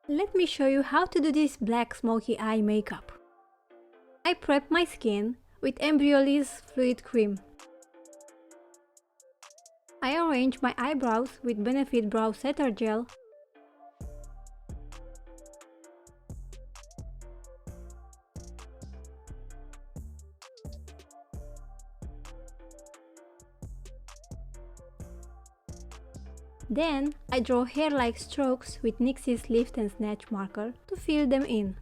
Let me show you how to do this black smoky eye makeup. I prep my skin with Embryolisse Fluid Cream. I arrange my eyebrows with Benefit Brow Setter Gel. Then I draw hair-like strokes with NYX's Lift&Snatch marker to fill them in.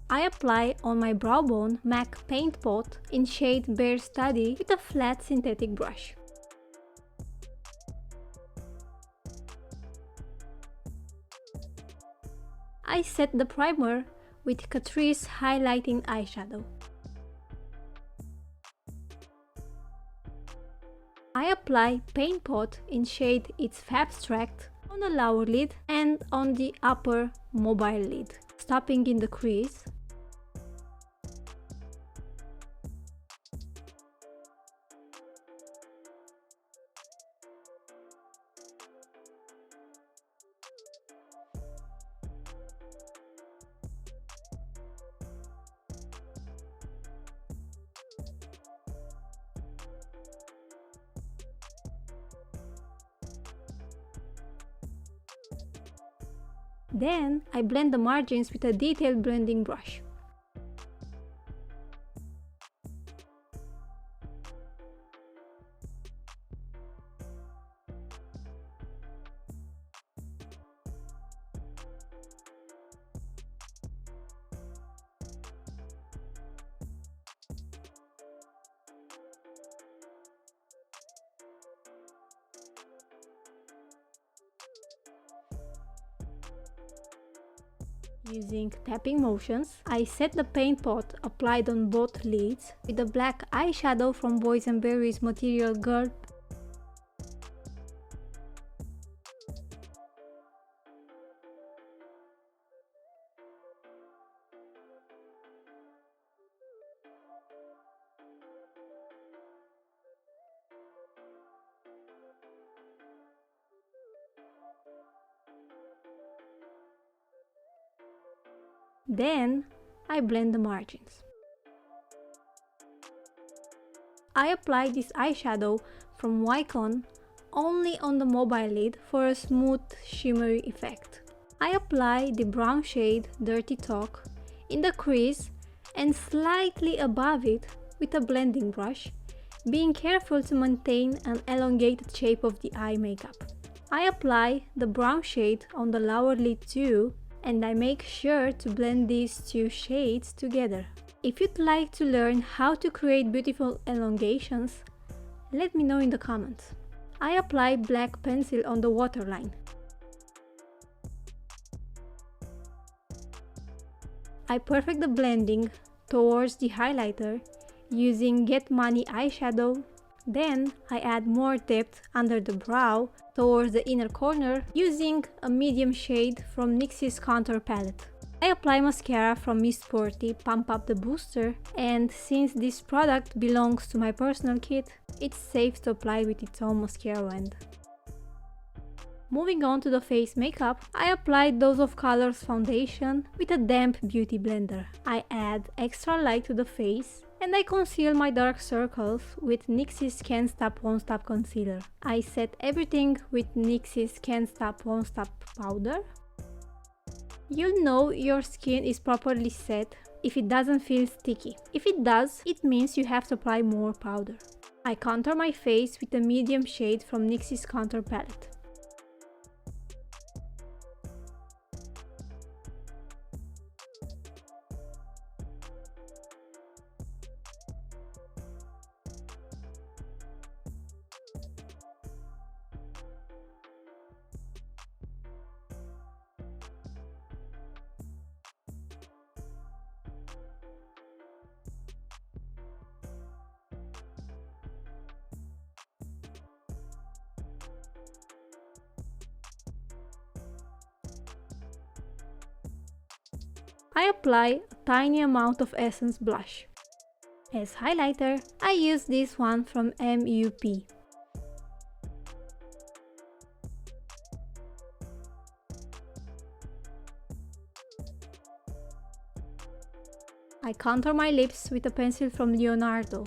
I apply on my brow bone MAC paint pot in shade Bare Study with a flat synthetic brush. I set the primer with Catrice highlighting eyeshadow. I apply paint pot in shade It's Fabstract on the lower lid and on the upper mobile lid, stopping in the crease. Then I blend the margins with a detailed blending brush. Using tapping motions, I set the paint pot applied on both lids with the black eyeshadow from Berries Matterial Girl. Then I blend the margins. I apply this eyeshadow from Wycon only on the mobile lid for a smooth shimmery effect. I apply the brown shade Dirty Talk in the crease and slightly above it with a blending brush, being careful to maintain an elongated shape of the eye makeup. I apply the brown shade on the lower lid too, and I make sure to blend these two shades together. If you'd like to learn how to create beautiful elongations, let me know in the comments. I apply black pencil on the waterline. I perfect the blending towards the highlighter using Get Money eyeshadow. Then I add more depth under the brow towards the inner corner using a medium shade from NYX's contour palette. I apply mascara from Miss Sporty Pump Up the Booster, and since this product belongs to my personal kit, it's safe to apply with its own mascara wand. Moving on to the face makeup, I applied Dose of Colours foundation with a damp beauty blender. I add extra light to the face and I conceal my dark circles with NYX's Can't Stop Won't Stop concealer. I set everything with NYX's Can't Stop Won't Stop powder. You'll know your skin is properly set if it doesn't feel sticky. If it does, it means you have to apply more powder. I contour my face with a medium shade from NYX's contour palette. I apply a tiny amount of Essence blush. As highlighter, I use this one from MUP. I contour my lips with a pencil from Leonardo.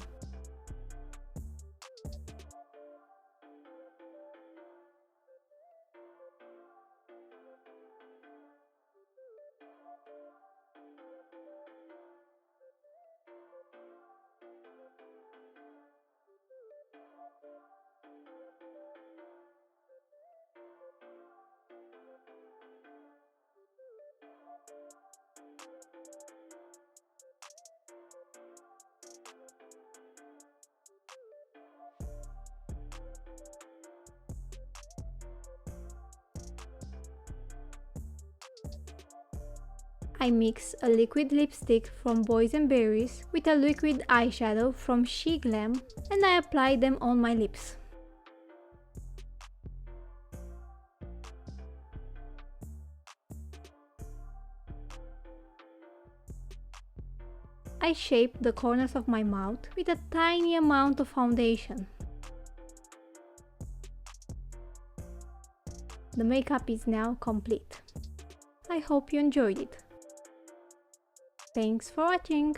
I mix a liquid lipstick from Boys and Berries with a liquid eyeshadow from She Glam and I apply them on my lips. I shape the corners of my mouth with a tiny amount of foundation. The makeup is now complete. I hope you enjoyed it. Thanks for watching!